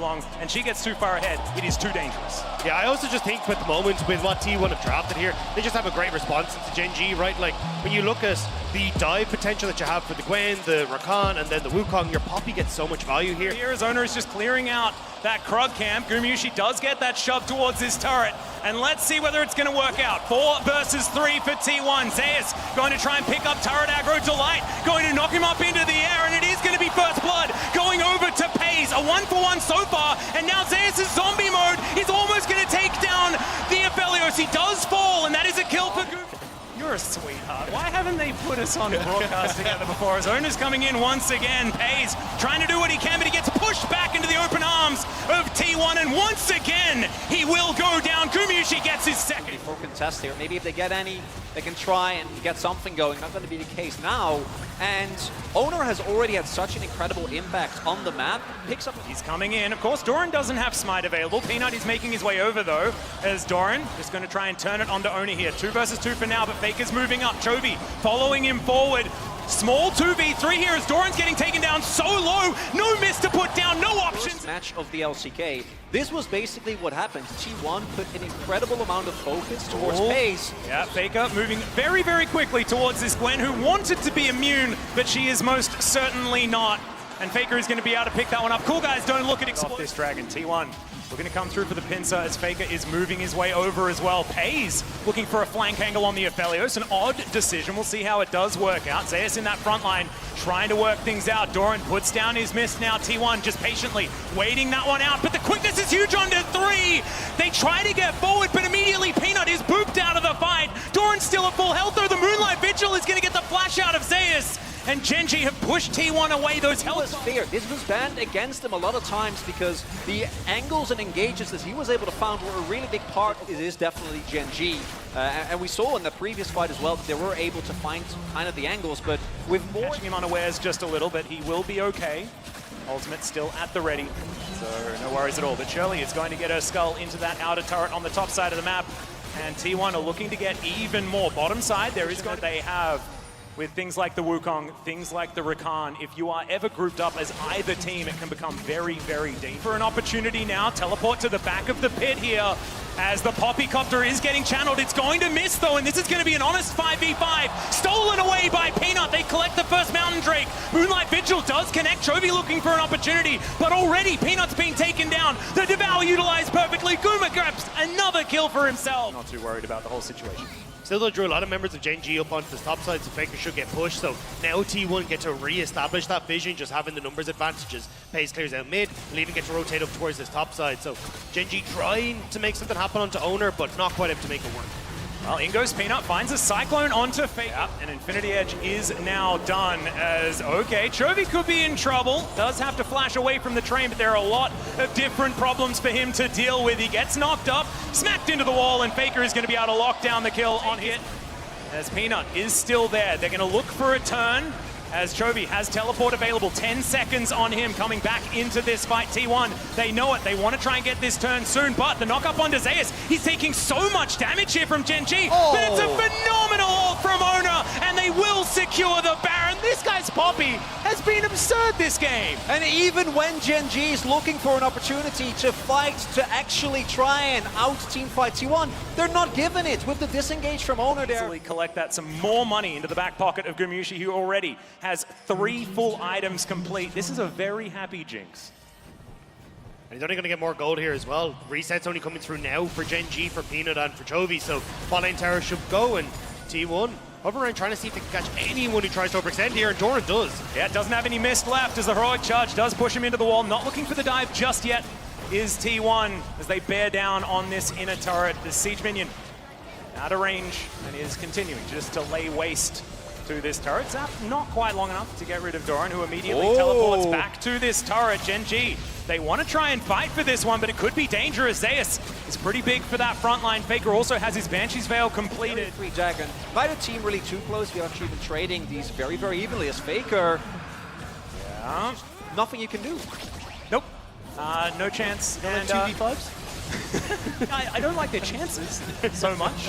belongs, and she gets too far ahead. It is too dangerous. Yeah, I also just think with the moment, with what T1 have drafted here, they just have a great response into Gen G, right? Like, when you look at the dive potential that you have for the Gwen, the Rakan, and then the Wukong, your Poppy gets so much value here. Arizona is just clearing out that Krug camp. Gumushi does get that shove towards his turret, and let's see whether it's going to work out. 4 versus 3 for T1. Zeus going to try and pick up turret aggro. Delight going to knock him up into the air, and it is going to be first blood going over to Pays. A 1-for-1 so far, and now Zeus' zombie mode is almost going to take down the Aphelios. He does fall, and that is a kill for Goofy. You're a sweetheart. Why haven't they put us on broadcast together before? Zona's coming in once again. Pays trying to do what he can, but he gets pushed back into the open arms of T1, and once again, he will go down. Gumushi gets his second. For contest here, maybe if they get any, they can try and get something going. Not going to be the case now. And Owner has already had such an incredible impact on the map. Picks up. He's coming in. Of course, Doran doesn't have Smite available. Peanut is making his way over, though, as Doran just going to try and turn it onto Owner here. 2 versus 2 for now, but Faker's moving up. Chovy following him forward. Small 2v3 here as Doran's getting taken down so low. No miss to put down, no options. First match of the LCK. This was basically what happened. T1 put an incredible amount of focus towards Pays. Yeah, Faker moving very, very quickly towards this Gwen, who wanted to be immune, but she is most certainly not. And Faker is going to be able to pick that one up. Cool guys, don't look at explode this dragon. T1 looking to come through for the pincer as Faker is moving his way over as well. Pays looking for a flank angle on the Aphelios. An odd decision. We'll see how it does work out. Zeus in that front line trying to work things out. Doran puts down his miss now. T1 just patiently waiting that one out. But the quickness is huge onto 3. They try to get forward, but immediately Peanut is booped out of the fight. Doran's still at full health though. The Moonlight Vigil is going to get the flash out of Zeus. And Gen G have pushed T1 away. Those health fair. This was banned against him a lot of times because the angles and engages that he was able to find were a really big part. It is definitely Gen G. And we saw in the previous fight as well that they were able to find kind of the angles, but with more... Catching him unawares just a little, but he will be okay. Ultimate still at the ready, so no worries at all. But Shirley is going to get her skull into that outer turret on the top side of the map. And T1 are looking to get even more. Bottom side, there is going to they have with things like the Wukong, things like the Rakan. If you are ever grouped up as either team, it can become very, very dangerous. For an opportunity now, teleport to the back of the pit here as the Poppycopter is getting channeled. It's going to miss though, and this is going to be an honest 5v5. Stolen away by Peanut. They collect the first Mountain Drake. Moonlight Vigil does connect. Chovy looking for an opportunity, but already Peanut's being taken down. The Devour utilized perfectly. Guma grabs another kill for himself. Not too worried about the whole situation. Still, though, drew a lot of members of Gen G up onto the top side, so Faker should get pushed. So now T1 get to re-establish that vision, just having the numbers advantages. Pays clears out mid, and even get to rotate up towards this top side. So Gen G trying to make something happen onto Owner, but not quite able to make it work. Well, in goes Peanut, finds a Cyclone onto Faker, and Infinity Edge is now done as, okay, Chovy could be in trouble. Does have to flash away from the train, but there are a lot of different problems for him to deal with. He gets knocked up, smacked into the wall, and Faker is going to be able to lock down the kill on hit. As Peanut is still there, they're going to look for a turn. As Chovy has teleport available, 10 seconds on him coming back into this fight. T1, they know it. They want to try and get this turn soon, but the knock up onto Zeus, he's taking so much damage here from Gen G, but it's a phenomenal ult from Owner, and they will secure the Baron. This guy's Poppy has been absurd this game. And even when Gen G is looking for an opportunity to fight, to actually try and out-teamfight T1, they're not given it with the disengage from Owner there. Easily collect that, some more money into the back pocket of Gumushi, who already has 3 full items complete. This is a very happy Jinx. And he's only going to get more gold here as well. Reset's only coming through now for Gen G, for Peanut, and for Chovy, so bot lane tower should go, and T1 over around trying to see if they can catch anyone who tries to overextend here, and Doran does. Yeah, doesn't have any mist left as the heroic charge does push him into the wall. Not looking for the dive just yet is T1 as they bear down on this inner turret. The siege minion out of range and is continuing just to lay waste to this turret. Zap not quite long enough to get rid of Doran, who immediately teleports back to this turret. Gen G, they want to try and fight for this one, but it could be dangerous. Zeus is pretty big for that front line. Faker also has his Banshee's Veil completed. Free Dragon. Neither team really too close. We've actually been trading these very, very evenly as Faker. Yeah. Nothing you can do. Nope. No chance. And 2v5s? I don't like their chances so much.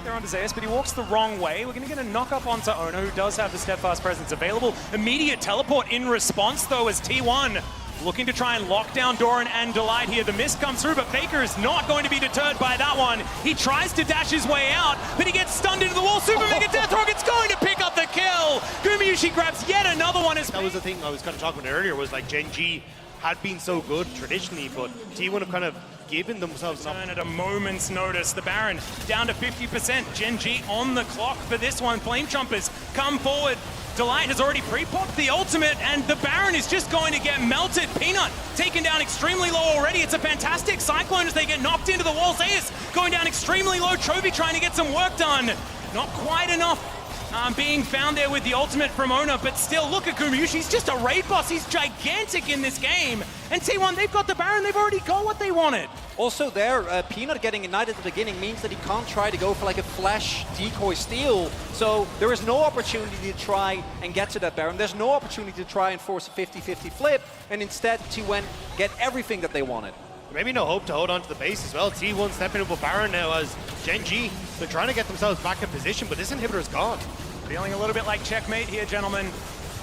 They're onto Zeus, but he walks the wrong way. We're going to get a knock up onto Owner, who does have the steadfast presence available. Immediate teleport in response, though, as T1 looking to try and lock down Doran and Delight here. The mist comes through, but Faker is not going to be deterred by that one. He tries to dash his way out, but he gets stunned into the wall. Super Mega Death Rocket's going to pick up the kill. Gumayusi grabs yet another one. That was the thing I was kind of talking about earlier, was like Gen G had been so good traditionally, but T1 have kind of given themselves Turn at a moment's notice. The Baron down to 50%. Gen G on the clock for this one. Flame Chompers come forward. Delight has already pre-popped the ultimate, and the Baron is just going to get melted. Peanut taken down extremely low already. It's a fantastic Cyclone as they get knocked into the wall. Zayas going down extremely low. Chovy trying to get some work done. Not quite enough being found there with the ultimate from Ona, but still, look at Gumayusi. He's just a raid boss. He's gigantic in this game. And T1, they've got the Baron. They've already got what they wanted. Also there, Peanut getting ignited at the beginning means that he can't try to go for like a flash decoy steal. So there is no opportunity to try and get to that Baron. There's no opportunity to try and force a 50-50 flip. And instead, T1 get everything that they wanted. Maybe no hope to hold on to the base as well. T1 stepping up with Baron now as Gen G. They're trying to get themselves back in position, but this inhibitor is gone. Feeling a little bit like checkmate here, gentlemen.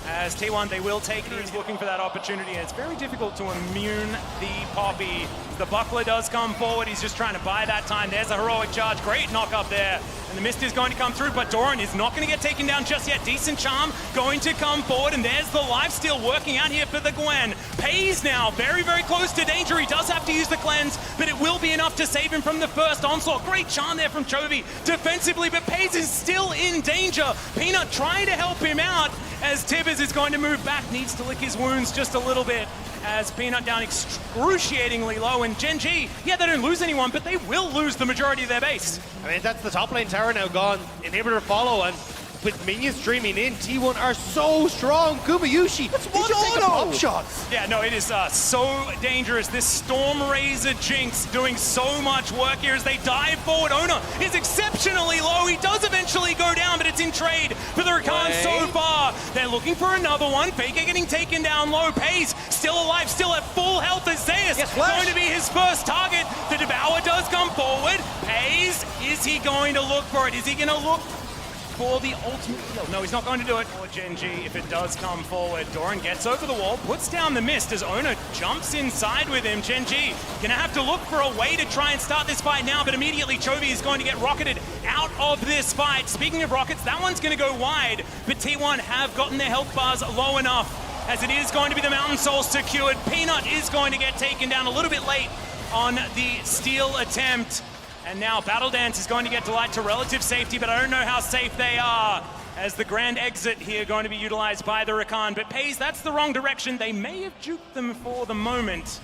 As T1, they will take it. He's looking for that opportunity, and it's very difficult to immune the Poppy. The Buckler does come forward. He's just trying to buy that time. There's a heroic charge. Great knock up there. And the mist is going to come through, but Doran is not going to get taken down just yet. Decent charm going to come forward, and there's the lifesteal working out here for the Gwen. Pays now very, very close to danger. He does have to use the cleanse, but it will be enough to save him from the first onslaught. Great charm there from Chovy defensively, but Pays is still in danger. Peanut trying to help him out as Tibbers is going to move back. Needs to lick his wounds just a little bit as Peanut down excruciatingly low. And Gen G, yeah, they don't lose anyone, but they will lose the majority of their base. I mean, that's the top lane tower now gone. Inhibitor follow, and with minions streaming in, T1 are so strong. Gumayusi, That's he's one just taking auto. pop shots. Yeah, no, it is so dangerous. This Storm Razor Jinx doing so much work here as they dive forward. Ona is exceptionally low. He does eventually go down, but it's in trade for the Rakan so far. They're looking for another one. Faker getting taken down low. Pays still alive, still at full health as Zayas going to be his first target. The Devour does come forward. Pays, is he going to look for it? Is he going to look for the ultimate kill? No, he's not going to do it. Or Gen G, if it does come forward. Doran gets over the wall, puts down the mist as Ona jumps inside with him. Gen G gonna have to look for a way to try and start this fight now, but immediately Chovy is going to get rocketed out of this fight. Speaking of rockets, that one's gonna go wide, but T1 have gotten their health bars low enough as it is going to be the Mountain Soul secured. Peanut is going to get taken down a little bit late on the steal attempt. And now Battle Dance is going to get Delight to relative safety, but I don't know how safe they are as the grand exit here going to be utilized by the Rakan. But Pays, that's the wrong direction. They may have juked them for the moment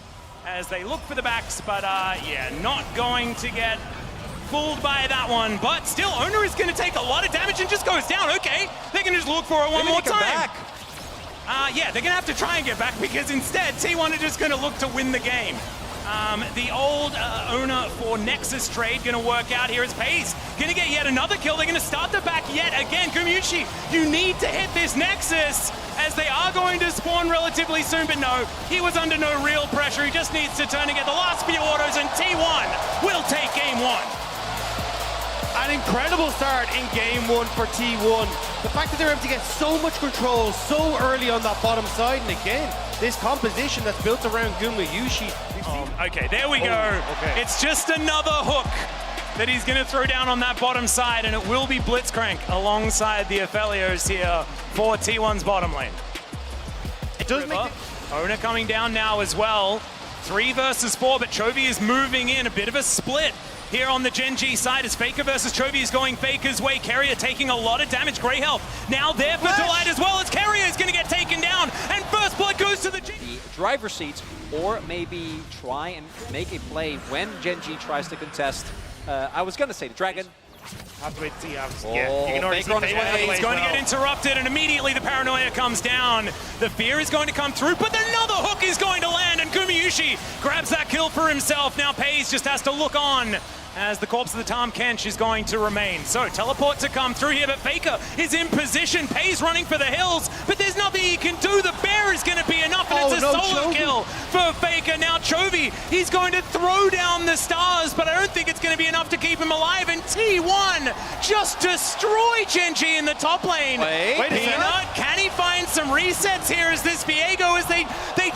as they look for the backs, but yeah, not going to get fooled by that one. But still, Ona is going to take a lot of damage and just goes down. Okay, they can just look for it one more time. Yeah, they're going to have to try and get back because instead, T1 are just going to look to win the game. The old owner for Nexus trade going to work out here as Pays going to get yet another kill. They're going to start the back yet again. Gumayusi, you need to hit this Nexus as they are going to spawn relatively soon, but no, he was under no real pressure. He just needs to turn and get the last few autos, and T1 will take game one. An incredible start in game one for T1. The fact that they're able to get so much control so early on that bottom side, and again, this composition that's built around Gumayusi. Okay, there we go. Okay. It's just another hook that he's going to throw down on that bottom side, and it will be Blitzcrank alongside the Aphelios here for T1's bottom lane. It does make Ona coming down now as well. 3 versus 4, but Chovy is moving in. A bit of a split here on the Gen G side as Faker versus Chovy is going Faker's way. Carrier taking a lot of damage. Grey health now there for Delight as well as Carrier is going to get taken down. And first blood goes to the G. The driver's seats, or maybe try and make a play when Gen G tries to contest. I was going to say the Dragon. Have to wait to see. Yeah, Oh, you can already Faker on his Faker way. He's going to get interrupted, and immediately the paranoia comes down. The fear is going to come through, but another hook is going to land, and Gumayusi grabs that kill for himself. Now Pays just has to look on as the corpse of the Tahm Kench is going to remain. So teleport to come through here, but Faker is in position. Pays running for the hills, but there's nothing he can do. The bear is going to be enough, and it's a solo kill for Faker. Now Chovy, he's going to throw down the stars, but I don't think it's going to be enough to keep him alive, and T1 just destroy Gen.G in the top lane. Wait a Peanut, can he find some resets here as this Viego, as they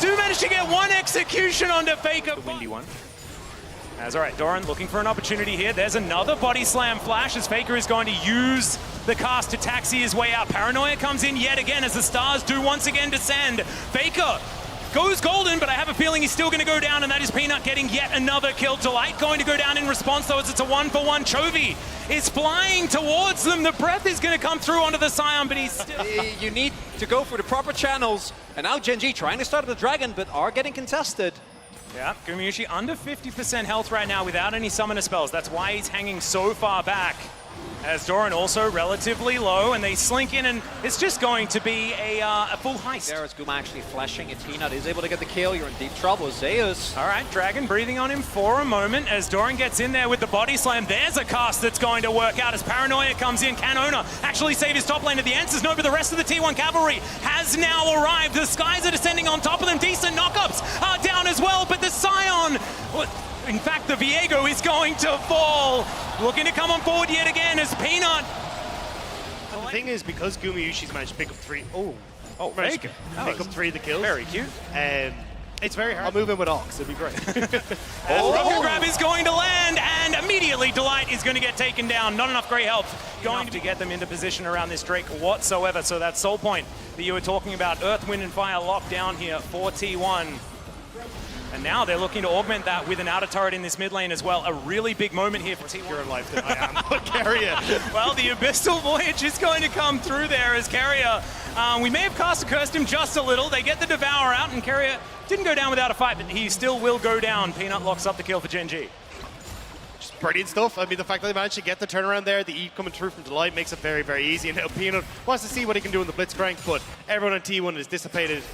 do manage to get one execution onto Faker. The windy one. As all right, Doran looking for an opportunity here. There's another body slam flash as Faker is going to use the cast to taxi his way out. Paranoia comes in yet again as the stars do once again descend. Faker goes golden, but I have a feeling he's still going to go down, and that is Peanut getting yet another kill. Delight going to go down in response, though, as it's a 1-for-1. Chovy is flying towards them. The breath is going to come through onto the Scion, but he's still... You need to go for the proper channels, and now Gen.G trying to start the Dragon, but are getting contested. Yeah, Gumayusi under 50% health right now without any summoner spells. That's why he's hanging so far back. As Doran also relatively low, and they slink in, and it's just going to be a full heist. There is Guma actually flashing, and Peanut is able to get the kill. You're in deep trouble, Zeus. All right, Dragon breathing on him for a moment as Doran gets in there with the body slam. There's a cast that's going to work out as Paranoia comes in. Can Ona actually save his top lane? The answer's no, but the rest of the T1 cavalry has now arrived. The skies are descending on top of them. Decent knockups are down as well, but the Scion... In fact, the Viego is going to fall. Looking to come on board yet again as Peanut. And the thing is, because Gumayushi's managed to pick up three... Faker. Pick up 3 of the kills. Very cute. It's very hard. I'll move in with Ox. It'd be great. Rocket Grab is going to land, and immediately Delight is going to get taken down. Not enough great help going to get them into position around this Drake whatsoever. So that soul point that you were talking about, Earth, Wind, and Fire locked down here for T1. And now they're looking to augment that with an outer turret in this mid lane as well. A really big moment here for T1. You're in life than I am. Carrier. Well, the Abyssal Voyage is going to come through there as Carrier. We may have cursed him just a little. They get the Devour out, and Carrier didn't go down without a fight, but he still will go down. Peanut locks up the kill for Gen.G. Just brilliant stuff. I mean, the fact that they managed to get the turnaround there, the E coming through from Delight makes it very, very easy. And now Peanut wants to see what he can do in the Blitzcrank, but everyone on T1 is dissipated.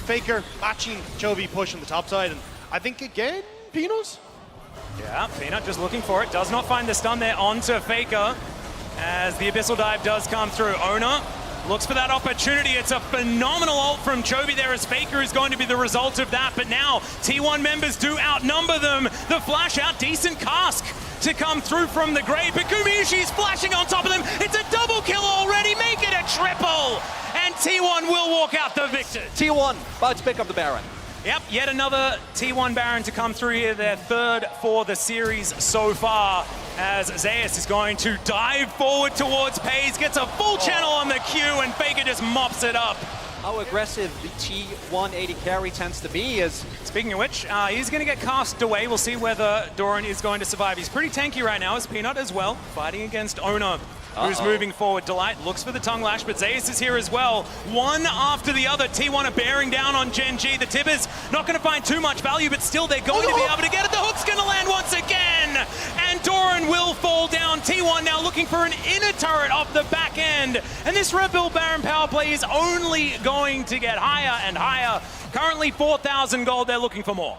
Faker matching Chovy push on the top side, and I think again, Peanut? Yeah, Peanut just looking for it. Does not find the stun there onto Faker as the Abyssal Dive does come through. Ona looks for that opportunity. It's a phenomenal ult from Chovy there as Faker is going to be the result of that. But now T1 members do outnumber them. The flash out, decent cask to come through from the grave. But Gumayusi is flashing on top of them. It's a double kill already. Make it a triple. And T1 will walk out the victor. T1 about to pick up the Baron. Yep, yet another T1 Baron to come through here, their third for the series so far, as Zeus is going to dive forward towards Paze, gets a full channel on the Q, and Faker just mops it up. How aggressive the T180 carry tends to be is... Speaking of which, he's going to get cast away. We'll see whether Doran is going to survive. He's pretty tanky right now, as Peanut as well, fighting against Ona, who's moving forward. Delight looks for the tongue lash, but Zeus is here as well. One after the other, T1 are bearing down on Gen.G. The Tibbers not going to find too much value, but still they're going to be able to get it. The hook's going to land once again, and Doran will fall down. T1 now looking for an inner turret off the back end, and this Red Bull Baron power play is only going to get higher and higher. Currently 4,000 gold, they're looking for more.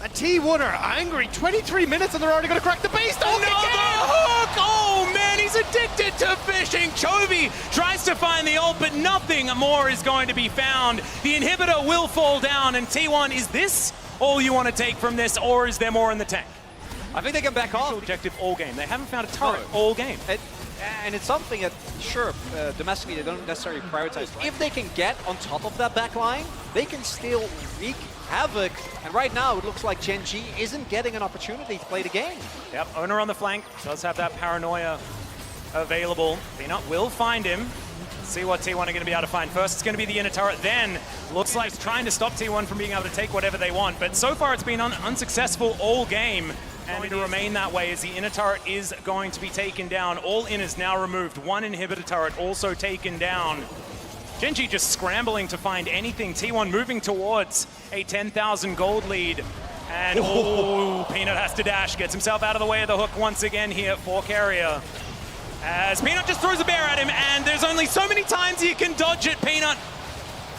And T1 are angry. 23 minutes and they're already going to crack the base. Another hook! Oh man, he's addicted to fishing. Chovy tries to find the ult, but nothing more is going to be found. The inhibitor will fall down, and T1, is this all you want to take from this, or is there more in the tank? I think they can back off. Objective all game. They haven't found a turret all game. And it's something that, sure, domestically they don't necessarily prioritize. If they can get on top of that back line, they can still wreak havoc. And right now, it looks like Gen.G isn't getting an opportunity to play the game. Yep, Owner on the flank does have that Paranoia available. Peanut will find him. See what T1 are going to be able to find. First, it's going to be the inner turret. Then, looks like it's trying to stop T1 from being able to take whatever they want. But so far, it's been unsuccessful all game. And going to remain that way as the inner turret is going to be taken down. All inners now removed. One inhibitor turret also taken down. Gen.G just scrambling to find anything. T1 moving towards a 10,000 gold lead. And Peanut has to dash. Gets himself out of the way of the hook once again here for Carrier. As Peanut just throws a bear at him, and there's only so many times you can dodge it, Peanut.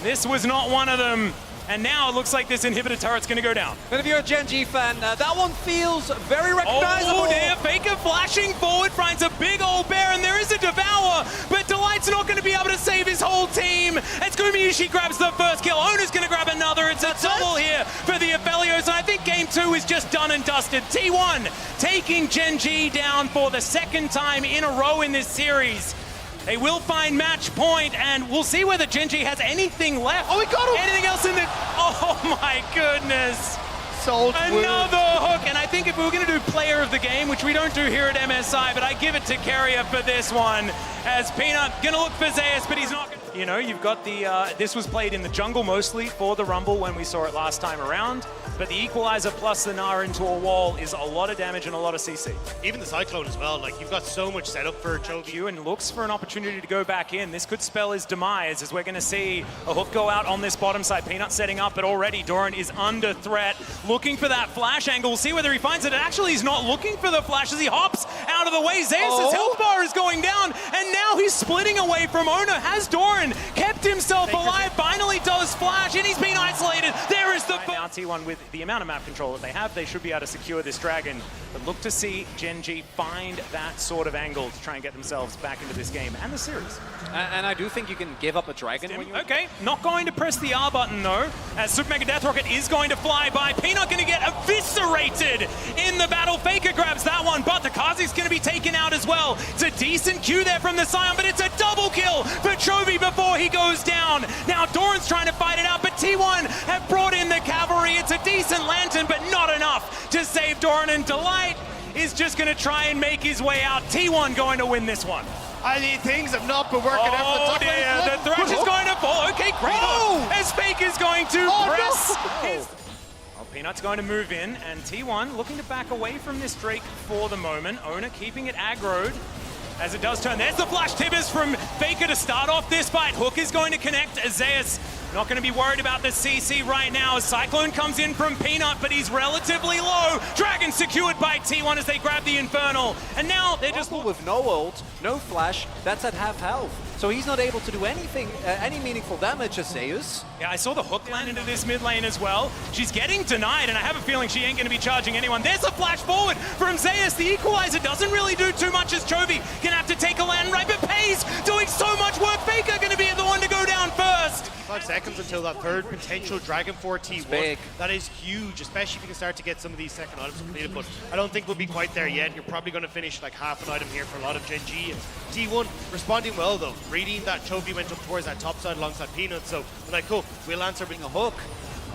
This was not one of them. And now it looks like this inhibitor turret's going to go down. But if you're a Gen G fan, that one feels very recognizable. Oh dear, Faker flashing forward, finds a big old bear, and there is a Devour, but Delight's not going to be able to save his whole team. As Gumayusi grabs the first kill, Ona's going to grab another. It's a double here for the Aphelios, and I think game 2 is just done and dusted. T1 taking Gen G down for the second time in a row in this series. They will find match point, and we'll see whether Gen G has anything left. Oh, he got him! Anything else in the... Oh my goodness! Sold Another hook, and I think if we were going to do player of the game, which we don't do here at MSI, but I give it to Carrier for this one, as Peanut going to look for Zeus, but he's not going to... You know, you've got the... this was played in the jungle mostly for the Rumble when we saw it last time around, but the Equalizer plus the Nara into a wall is a lot of damage and a lot of CC. Even the Cyclone as well, like you've got so much setup for Chovy. And looks for an opportunity to go back in. This could spell his demise, as we're going to see a hook go out on this bottom side. Peanut setting up, but already Doran is under threat, looking for that flash angle. We'll see whether he finds it. Actually, he's not looking for the flash as he hops out of the way. Zeus' health bar is going down, and now he's splitting away from Ona. Has Doran kept himself alive? Finally does flash, and he's been isolated. There is the... Now T1, with the amount of map control that they have, they should be able to secure this dragon. But look to see Gen G find that sort of angle to try and get themselves back into this game and the series. And I do think you can give up a dragon. When Okay, not going to press the R button though, as Super Mega Death Rocket is going to fly by. Peanut going to get eviscerated in the battle. Faker grabs that one, but the Kazik's going to be taken out as well. It's a decent Q there from the Scion, but it's a double kill for Chovy before he goes down. Now Doran's trying to fight it out, but T1 have brought in the cavalry. It's a decent lantern, but not enough to save Doran, and Delight is just going to try and make his way out. T1 going to win this one. I mean, things have not been working out for the top dear, lane. the Thresh is going to fall. Okay, great hook, as Fake is going to press his... Peanut's going to move in, and T1 looking to back away from this Drake for the moment. Ona keeping it aggroed as it does turn. There's the flash tibbers from Faker to start off this fight. Hook is going to connect. Zeus not going to be worried about the CC right now. Cyclone comes in from Peanut, but he's relatively low. Dragon secured by T1 as they grab the Infernal. And now they're just... with no ult, no flash, that's at half health. So he's not able to do anything, any meaningful damage as Zeus. Yeah, I saw the hook land into this mid lane as well. She's getting denied, and I have a feeling she ain't going to be charging anyone. There's a flash forward from Zeus. The Equalizer doesn't really do too much as Chovy gonna have to take a land right, but Pays doing so much work. Faker gonna be the one to go down first. 5 seconds until that third potential Dragon for T1. Big. That is huge, especially if you can start to get some of these second items completed, but I don't think we'll be quite there yet. You're probably going to finish like half an item here for a lot of Gen G. And T1 responding well though, reading that Chovy went up towards that top side alongside Peanut, so they're like, cool, we'll answer being a hook.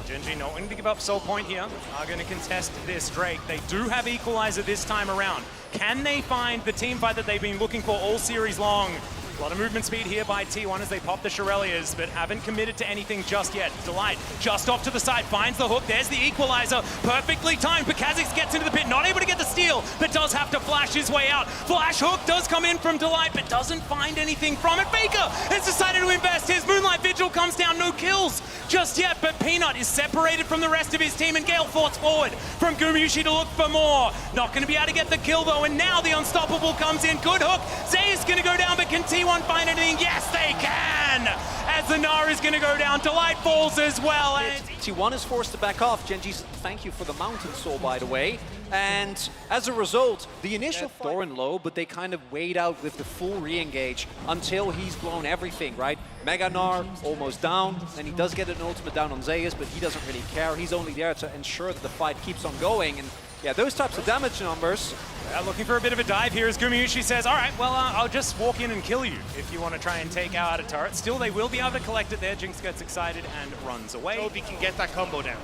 Gen G not going to give up soul point here. Are going to contest this Drake. They do have Equalizer this time around. Can they find the team fight that they've been looking for all series long? A lot of movement speed here by T1 as they pop the Shirelias, but haven't committed to anything just yet. Delight just off to the side, finds the hook. There's the Equalizer, perfectly timed. But Kha'Zix gets into the pit, not able to get the steal, but does have to flash his way out. Flash hook does come in from Delight, but doesn't find anything from it. Faker has decided to invest. His Moonlight Vigil comes down, no kills just yet, but Peanut is separated from the rest of his team, and Gale forts forward from Gumayusi to look for more. Not going to be able to get the kill though, and now the Unstoppable comes in. Good hook. Zay is going to go down, but can T1 find anything? Yes, they can! As the Nara is going to go down. Delight falls as well. And T1 is forced to back off. Gen G's thank you for the Mountain Soul, by the way. And as a result, the initial Thorin low, but they kind of wait out with the full re-engage until he's blown everything, right? Mega Gnar almost down, and he does get an ultimate down on Zeus, but he doesn't really care. He's only there to ensure that the fight keeps on going. And yeah, those types of damage numbers. looking for a bit of a dive here as Gumayusi says, all right, well, I'll just walk in and kill you if you want to try and take out a turret. Still, they will be able to collect it there. Jinx gets excited and runs away. Chovy can get that combo down.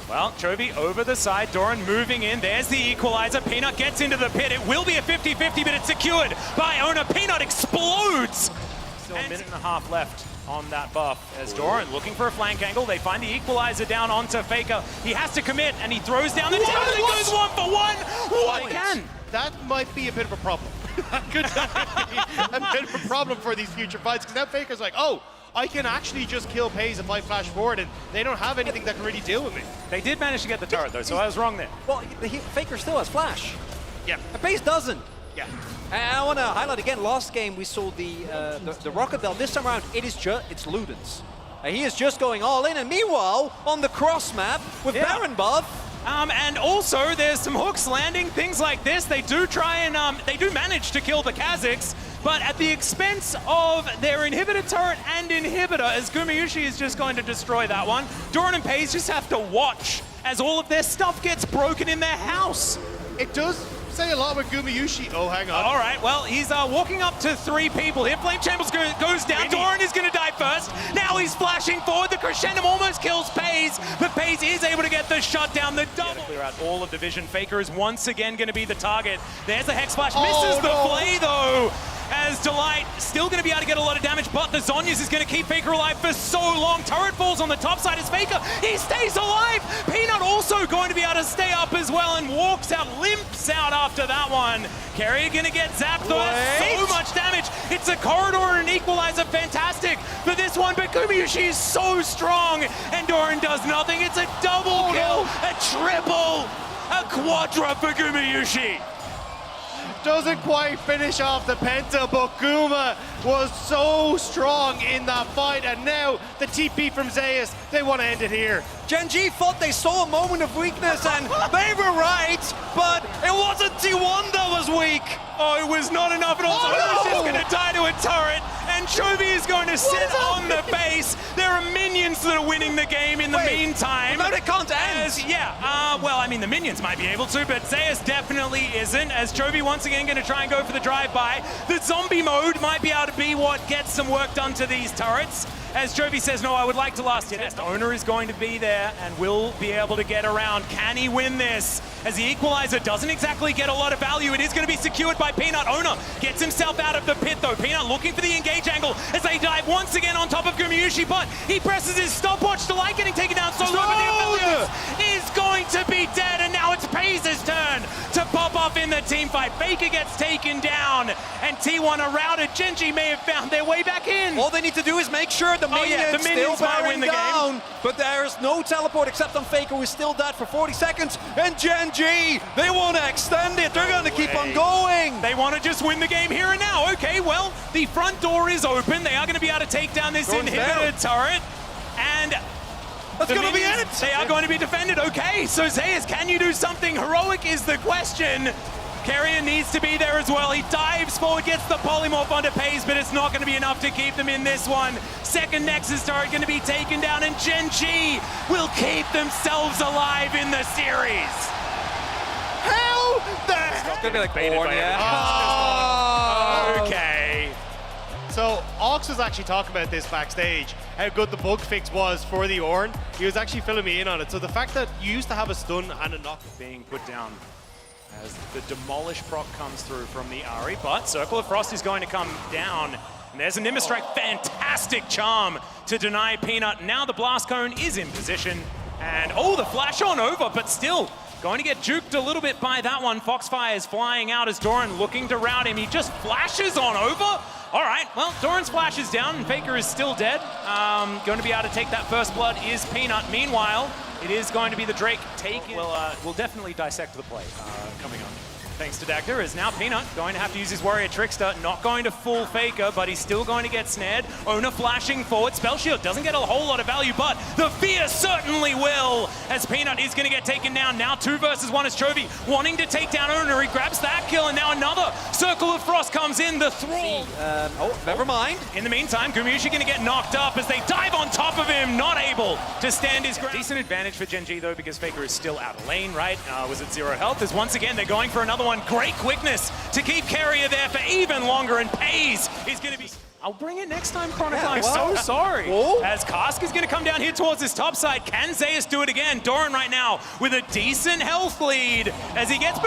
Well, Chovy over the side, Doran moving in. There's the Equalizer. Peanut gets into the pit. It will be a 50-50, but it's secured by Ona. Peanut explodes. Still a minute and a half left on that buff as Doran looking for a flank angle. They find the Equalizer down onto Faker. He has to commit, and he throws down the tower and goes 1 for 1. What again? That might be a bit of a problem. Could be a bit of a problem for these future fights, because now Faker's like, oh, I can actually just kill Pays if I flash forward, and they don't have anything that can really deal with me. They did manage to get the turret, though, so I was wrong there. Well, Faker still has flash. Yeah. And Pays doesn't. Yeah. And I want to highlight again, last game we saw the Rocket Bell. This time around, it's Luden's. And he is just going all in. And meanwhile, on the cross map with Baron buff, and also, there's some hooks landing, things like this. They do try and, they do manage to kill the Kazakhs, but at the expense of their inhibitor turret and inhibitor, as Gumayushi is just going to destroy that one. Doran and Paze just have to watch as all of their stuff gets broken in their house. It does say a lot with Gumayushi. Oh, hang on. All right, well, he's walking up to 3 people here. Flame Chambers goes down. Doran is going to die first. Now he's flashing forward. The Crescendum almost kills Paze, but Paze is able to get the shut down, the double. Clear out all of the vision. Faker is once again going to be the target. There's the Hex Splash. Misses the play, though. As Delight still going to be able to get a lot of damage, but the Zhonya's is going to keep Faker alive for so long. Turret falls on the top side as Faker. He stays alive. Peanut also going to be able to stay up as well and walks out, limps out after that one. Carrier going to get zapped though. That's so much damage. It's a corridor and an equalizer. Fantastic for this one, but Gumayushi is so strong and Doran does nothing. It's a double kill, a triple, a quadra for Gumayushi. Doesn't quite finish off the Penta, but Guma was so strong in that fight, and now the TP from Zeus, they want to end it here. Gen G thought they saw a moment of weakness, and they were right, but it wasn't T1 that was weak. Oh, it was not enough, and also Ona's just going to die to a turret, and Chovy is going to sit on the base. There are minions that are winning the game in the meantime. But it can't end. Well, I mean, the minions might be able to, but Zeus definitely isn't, as Chovy once again going to try and go for the drive-by. The zombie mode might be able to be what gets some work done to these turrets. As Chovy says, no, I would like to last test. Owner is going to be there and will be able to get around. Can he win this? As the equalizer doesn't exactly get a lot of value, it is going to be secured by Peanut. Owner gets himself out of the pit though. Peanut looking for the engage angle as they dive once again on top of Gumayushi, but he presses his stopwatch. Delight getting taken down so low, but the Aphelios is going to be dead, and now it's Paze's turn to pop off in the team fight. Faker gets taken down, and T1 are routed. Gen G may have found their way back in. All they need to do is make sure the minions, still might win the down, game. but there's no teleport except on Faker, who's still dead for 40 seconds. And Gen G, they want to extend it. They're going to keep on going. They want to just win the game here and now. Okay, well, the front door is open. They are going to be able to take down this inhibitor turret. And that's going to be it. They are going to be defended. Okay, so Zeus, can you do something heroic is the question. Carrier needs to be there as well. He dives forward, gets the polymorph onto Paze, but it's not going to be enough to keep them in this one. Second Nexus turret going to be taken down, and Gen G will keep themselves alive in the series. How the heck? It's going to be like Born, Okay. So Ox was actually talking about this backstage, how good the bug fix was for the Ornn. He was actually filling me in on it. So the fact that you used to have a stun and a knock Being put down as the Demolish proc comes through from the Ahri, but Circle of Frost is going to come down. And there's a Nimbus Strike, fantastic charm to deny Peanut. Now the Blast Cone is in position, and the flash on over, but still going to get juked a little bit by that one. Foxfire is flying out as Doran looking to rout him. He just flashes on over. All right, well, Doran's flash is down, and Faker is still dead. Going to be able to take that first blood is Peanut. Meanwhile, it is going to be the Drake taking. We'll definitely dissect the play coming up. Thanks to Dagda, is now Peanut going to have to use his Warrior Trickster, not going to full Faker, but he's still going to get snared. Owner flashing forward, Spell Shield doesn't get a whole lot of value, but the Fear certainly will, as Peanut is going to get taken down. Now 2 versus 1 is Chovy wanting to take down Owner. He grabs that kill, and now another Circle of Frost comes in, the Thrall. Never mind. In the meantime, Gumayushi going to get knocked up as they dive on top of him, not able to stand his ground. Decent advantage for Gen G though, because Faker is still out of lane, right? Was at 0 health, as once again they're going for another one. Great quickness to keep Carrier there for even longer, and Paze is going to be... I'll bring it next time, Chronicle. I'm so sorry. As Karsk is going to come down here towards this top side. Can Zeus do it again? Doran right now with a decent health lead as he gets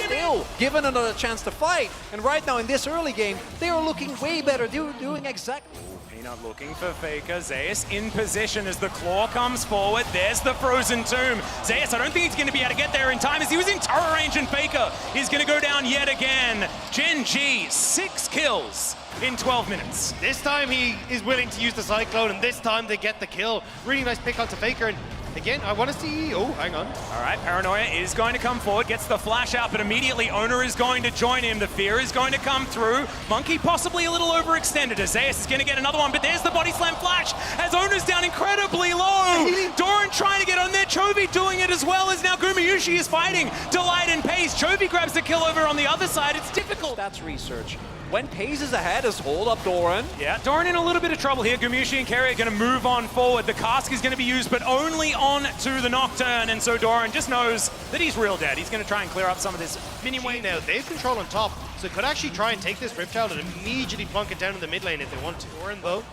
Still given another chance to fight. And right now in this early game, they are looking way better. They were doing exactly... Peanut looking for Faker. Zeus in position as the claw comes forward. There's the frozen tomb. Zeus, I don't think he's going to be able to get there in time as he was in turret range, and Faker is going to go down yet again. Gen G, 6 kills in 12 minutes. This time he is willing to use the Cyclone, and this time they get the kill. Really nice pick onto Faker, and Again, I want to see... Oh, hang on. All right, Paranoia is going to come forward, gets the flash out, but immediately Owner is going to join him. The fear is going to come through. Monkey possibly a little overextended. Zeus is going to get another one, but there's the body slam flash as Owner's down incredibly low. Doran trying to get on there. Chovy doing it as well as now Gumayusi is fighting. Delight and Pace. Chovy grabs the kill over on the other side. It's difficult. That's research. When Pace is ahead, is hold up Doran. Yeah, Doran in a little bit of trouble here. Gumayusi and Kerry are going to move on forward. The cask is going to be used, but only on to the Nocturne, and so Doran just knows that he's real dead. He's going to try and clear up some of this minion wave. Now, they have control on top, so could actually try and take this Riptide and immediately plunk it down in the mid lane if they want to. Doran, though,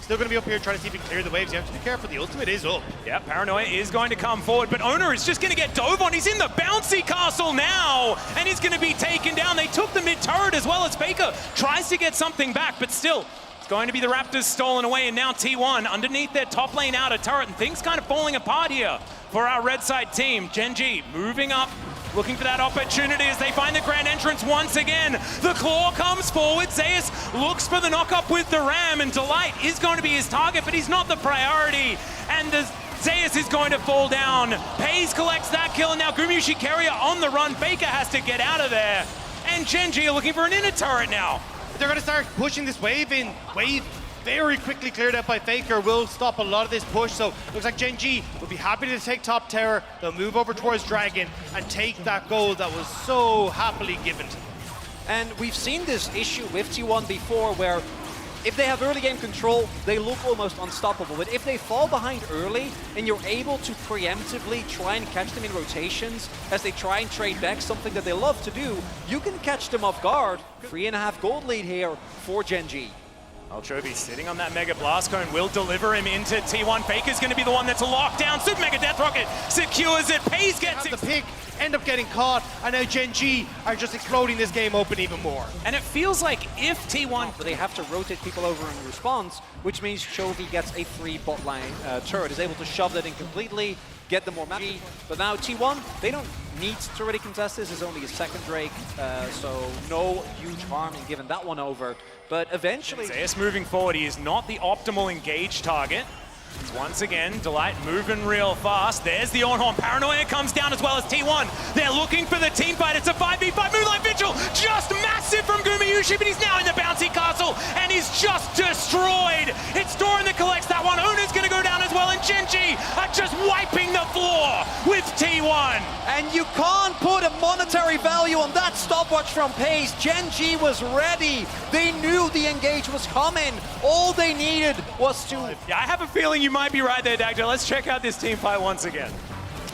still going to be up here trying to see if he can clear the waves. You have to be careful. The ultimate is up. Yeah, Paranoia is going to come forward, but Owner is just going to get dove on. He's in the bouncy castle now, and he's going to be taken down. They took the mid turret as well as Faker tries to get something back, but still, it's going to be the Raptors stolen away, and now T1 underneath their top lane outer turret, and things kind of falling apart here for our red side team. Gen.G moving up, looking for that opportunity as they find the grand entrance once again. The claw comes forward. Zeus looks for the knock-up with the ram, and Delight is going to be his target, but he's not the priority. And the Zeus is going to fall down. Pays collects that kill, and now Gumayusi Carrier on the run. Faker has to get out of there. And Gen.G are looking for an inner turret now. They're going to start pushing this wave in. Wave very quickly cleared out by Faker will stop a lot of this push. So looks like Gen.G will be happy to take top tower. They'll move over towards Dragon and take that gold that was so happily given to them. And we've seen this issue with T1 before where if they have early game control, they look almost unstoppable. But if they fall behind early and you're able to preemptively try and catch them in rotations as they try and trade back, something that they love to do, you can catch them off guard. 3.5 gold lead here for Gen.G. Chovy sitting on that Mega Blast Cone will deliver him into T1. Faker's going to be the one that's locked down. Super Mega Death Rocket secures it. Pace gets it. The pick, end up getting caught, and now Gen.G are just exploding this game open even more. And it feels like if T1... But they have to rotate people over in response, which means Chovy gets a free bot line turret, is able to shove that in completely, get them more magic. But now T1, they don't need to already contest this. It's only a second Drake, so no huge harm in giving that one over. But eventually... Zeus moving forward, he is not the optimal engage target. Once again, Delight moving real fast. There's the Ornhorn. Paranoia comes down as well as T1. They're looking for the team fight. It's a 5v5. Moonlight Vigil, just massive from Gumayusi, but he's now in the bouncy castle, and he's just destroyed. It's Doran that collects that one. Owner's going to go down as well, and Gen.G are just wiping the floor with T1. And you can't put a monetary value on that stopwatch from Pace. Gen.G was ready. They knew the engage was coming. All they needed was to... Yeah, I have a feeling you might be right there, Dagda. Let's check out this team fight once again.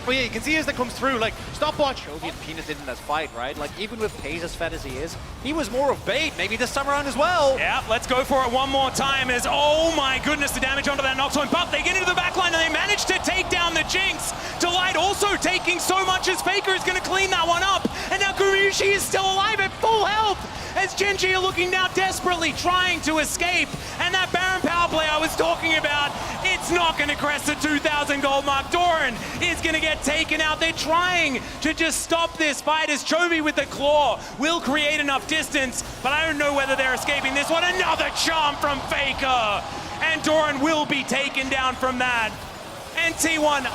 Oh yeah, you can see as that comes through, like, stopwatch. Chovy and Peanut did in that fight, right? Like, even with Pace as fat as he is, he was more of bait, maybe this time around as well. Yeah, let's go for it one more time as, oh my goodness, the damage onto that Nocturne. But they get into the backline and they manage to take down the Jinx. Delight also taking so much as Faker is going to clean that one up. And now Gumayusi is still alive at full health as Gen.G are looking now desperately trying to escape. And that Baron power play I was talking about, it's not going to crest the 2,000 gold mark. Doran is going to get taken out. They're trying to just stop this fight as Chovy with the claw will create enough distance, but I don't know whether they're escaping this one. Another charm from Faker, and Doran will be taken down from that. And T1,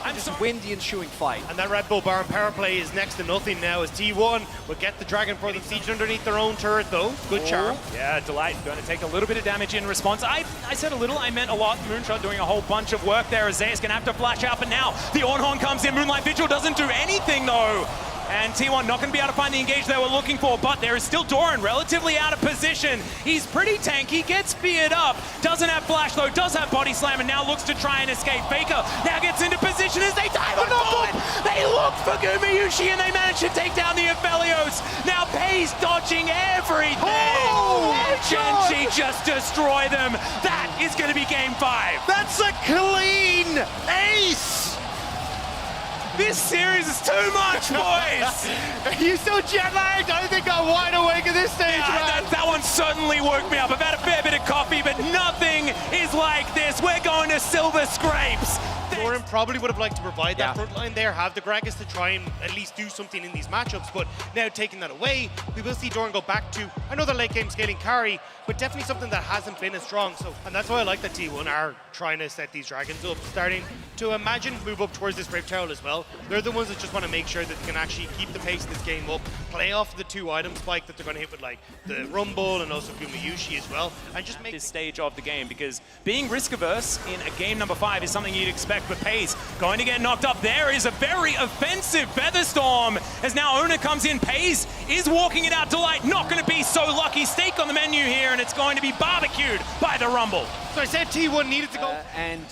I'm just sorry. win the ensuing fight. And that Red Bull Baron power play is next to nothing now as T1 will get the Dragon for them. Siege underneath their own turret though. Good charm. Yeah, Delight going to take a little bit of damage in response. I said a little, I meant a lot. Moonshot doing a whole bunch of work there as Zeus going to have to flash out, but now the Ornhorn comes in. Moonlight Vigil doesn't do anything though. And T1 not going to be able to find the engage they were looking for, but there is still Doran relatively out of position. He's pretty tanky, gets speared up, doesn't have flash though, does have body slam, and now looks to try and escape. Faker now gets into position as they dive on forward. They look for Gumayusi and they manage to take down the Aphelios. Now Pace dodging everything. Oh, and Gen.G just destroy them. That is going to be game 5. That's a clean ace! This series is too much, boys! Are you so jet lagged? I think I'm wide awake at this stage, man. That one certainly woke me up. I've had a fair bit of coffee, but nothing is like this. We're going to Silver Scrapes. Doran probably would have liked to provide that Yeah. front line there, have the Gragas to try and at least do something in these matchups, but now taking that away, we will see Doran go back to another late game scaling carry, but definitely something that hasn't been as strong. So, and that's why I like that T1 are trying to set these dragons up, starting to imagine move up towards this Rift Tower as well. They're the ones that just want to make sure that they can actually keep the pace of this game up, play off the 2 item spike that they're going to hit with like the Rumble and also Gumayushi as well, and just make this stage of the game, because being risk averse in a game number 5 is something you'd expect, but Pace going to get knocked up. There is a very offensive Featherstorm as now Ona comes in. Pace is walking it out. Delight not going to be so lucky. Steak on the menu here, and it's going to be barbecued by the Rumble. So I said T1 needed to go. And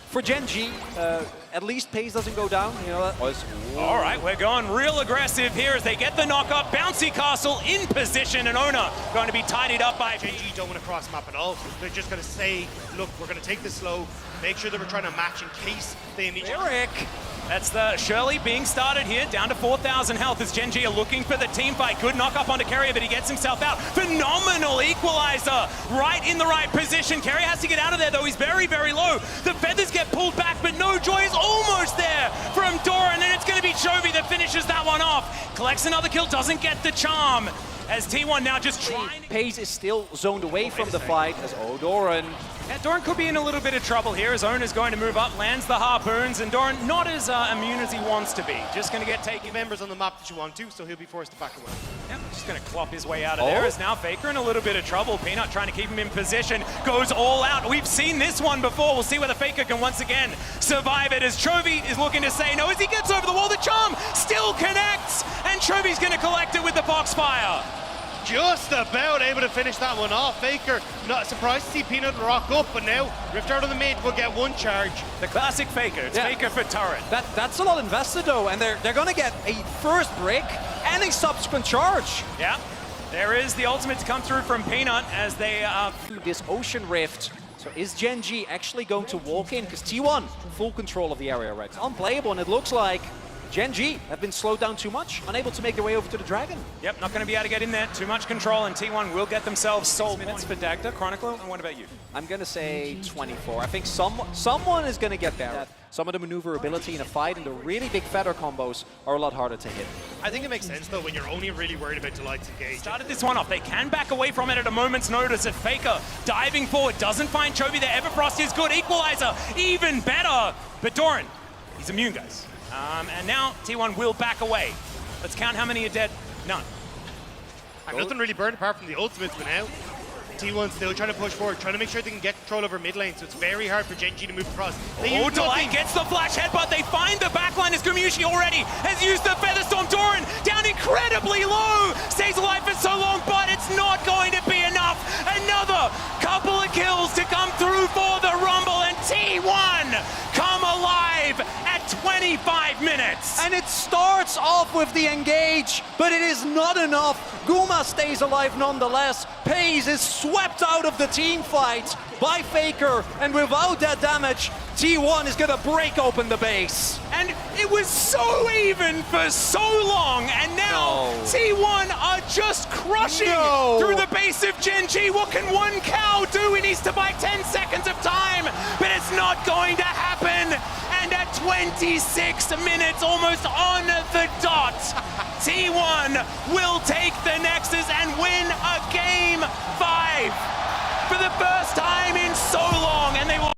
for Gen G, at least Pace doesn't go down. You know, that was... All right, we're going real aggressive here as they get the knock up. Bouncy Castle in position, and Ona going to be tidied up by Gen G don't want to cross map at all. They're just going to say, look, we're going to take this slow, make sure that we're trying to match in case they immediately... Eric. That's the Shirley being started here, down to 4,000 health as Gen G are looking for the team fight. Good knock up onto Carrier, but he gets himself out. Phenomenal equalizer, right in the right position. Carrier has to get out of there though, he's very, very low. The feathers get pulled back, but no, Joy is almost there from Doran, and it's gonna be Chovy that finishes that one off. Collects another kill, doesn't get the charm. As T1 now just trying. Pace is still zoned away from the fight as Doran. Yeah, Doran could be in a little bit of trouble here as Ona's going to move up, lands the harpoons, and Doran not as immune as he wants to be. Just going to get taken. Members on the map that you want to, so he'll be forced to back away. Yep, just going to clop his way out of there. As now Faker in a little bit of trouble. Peanut trying to keep him in position, goes all out. We've seen this one before. We'll see whether Faker can once again survive it as Chovy is looking to say no as he gets over the wall. The charm still connects, and Chovy's going to collect it with the Foxfire. Just about able to finish that one off. Faker, not surprised to see Peanut rock up, but now Rift out of the mid will get one charge. The classic Faker. It's Faker for turret. That's a lot invested though, and they're going to get a first break and a subsequent charge. Yeah, there is the ultimate to come through from Peanut as they This Ocean Rift. So is Gen G actually going to walk in? Because T1, full control of the area, right? It's unplayable, and it looks like Gen G have been slowed down too much, unable to make their way over to the Dragon. Yep, not going to be able to get in there. Too much control, and T1 will get themselves sold. Minutes for Dagda. Chronicler, and what about you? I'm going to say 24. I think someone is going to get there. Some of the maneuverability in a fight and the really big feather combos are a lot harder to hit. I think it makes sense though when you're only really worried about Delight's engage. Started this one off. They can back away from it at a moment's notice. If Faker diving forward doesn't find Chovy there. Everfrost is good. Equalizer, even better. But Doran, he's immune, guys. And now T1 will back away. Let's count how many are dead. None. And nothing really burned apart from the ultimates, but now T1 still trying to push forward, trying to make sure they can get control over mid lane, so it's very hard for Gen G to move across. Delight gets the flash headbutt. They find the backline as Gumayushi already has used the Featherstorm. Doran down incredibly low. Stays alive for so long, but it's not going to be enough. Another couple of kills to come through for the Rumble, and T1 come alive at 25 minutes. And it starts off with the engage, but it is not enough. Guma stays alive nonetheless. Pace is swept out of the team fight by Faker, and without that damage, T1 is gonna break open the base. And it was so even for so long, and now T1 are just crushing through the base of Gen G. What can one cow do? He needs to buy 10 seconds of time, but it's not going to happen. And at 26 minutes, almost on the dot, T1 will take the Nexus and win a Game 5 for the first time in so long, and they will